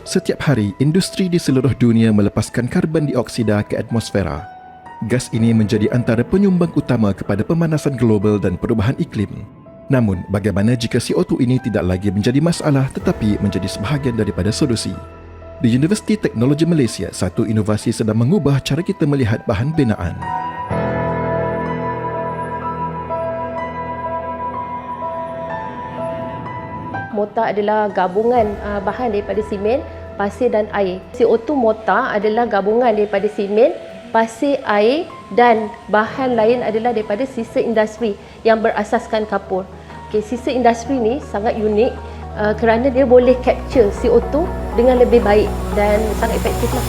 Setiap hari, industri di seluruh dunia melepaskan karbon dioksida ke atmosfera. Gas ini menjadi antara penyumbang utama kepada pemanasan global dan perubahan iklim. Namun, bagaimana jika CO2 ini tidak lagi menjadi masalah tetapi menjadi sebahagian daripada solusi? Di Universiti Teknologi Malaysia, satu inovasi sedang mengubah cara kita melihat bahan binaan. Mortar adalah gabungan bahan daripada simen, pasir dan air. CO2 mortar adalah gabungan daripada simen, pasir, air dan bahan lain adalah daripada sisa industri yang berasaskan kapur. Sisa industri ni sangat unik kerana dia boleh capture CO2 dengan lebih baik dan sangat efektif lah.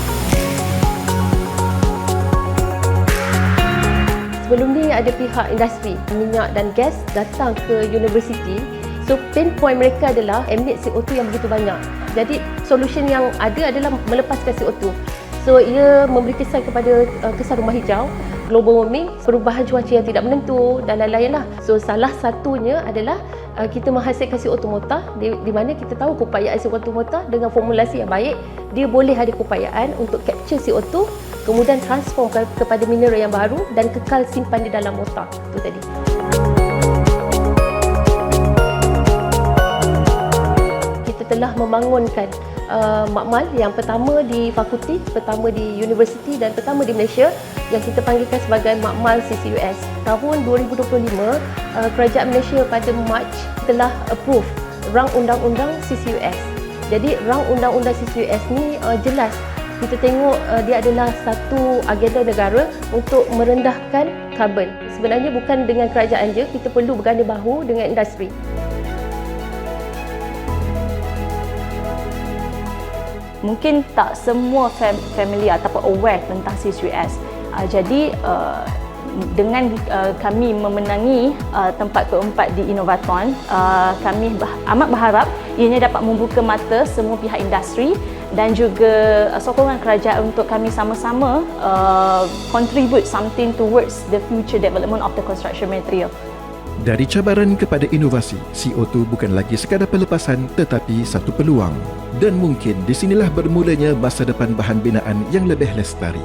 Sebelum ni ada pihak industri minyak dan gas datang ke universiti. So pain point mereka adalah emit CO2 yang begitu banyak. Jadi solution yang ada adalah melepaskan CO2. So ia memberi kesan kepada kesan rumah hijau, global warming, perubahan cuaca yang tidak menentu dan lain-lain lah. So salah satunya adalah kita menghasilkan CO2 mortar di mana kita tahu keupayaan CO2 mortar dengan formulasi yang baik, dia boleh ada keupayaan untuk capture CO2 kemudian transform kepada mineral yang baru dan kekal simpan di dalam mortar. Itu tadi. Telah membangunkan makmal yang pertama di fakulti, pertama di universiti dan pertama di Malaysia yang kita panggilkan sebagai makmal CCUS. Tahun 2025, Kerajaan Malaysia pada Mac telah approve rang undang-undang CCUS. Jadi rang undang-undang CCUS ni jelas kita tengok dia adalah satu agenda negara untuk merendahkan karbon. Sebenarnya bukan dengan kerajaan je, kita perlu berganda bahu dengan industri. Mungkin tak semua family ataupun aware tentang CCUS. Jadi dengan kami memenangi tempat keempat di Innovathon, kami amat berharap ianya dapat membuka mata semua pihak industri dan juga sokongan kerajaan untuk kami sama-sama contribute something towards the future development of the construction material. Dari cabaran kepada inovasi, CO2 bukan lagi sekadar pelepasan tetapi satu peluang. Dan mungkin di sinilah bermulanya masa depan bahan binaan yang lebih lestari.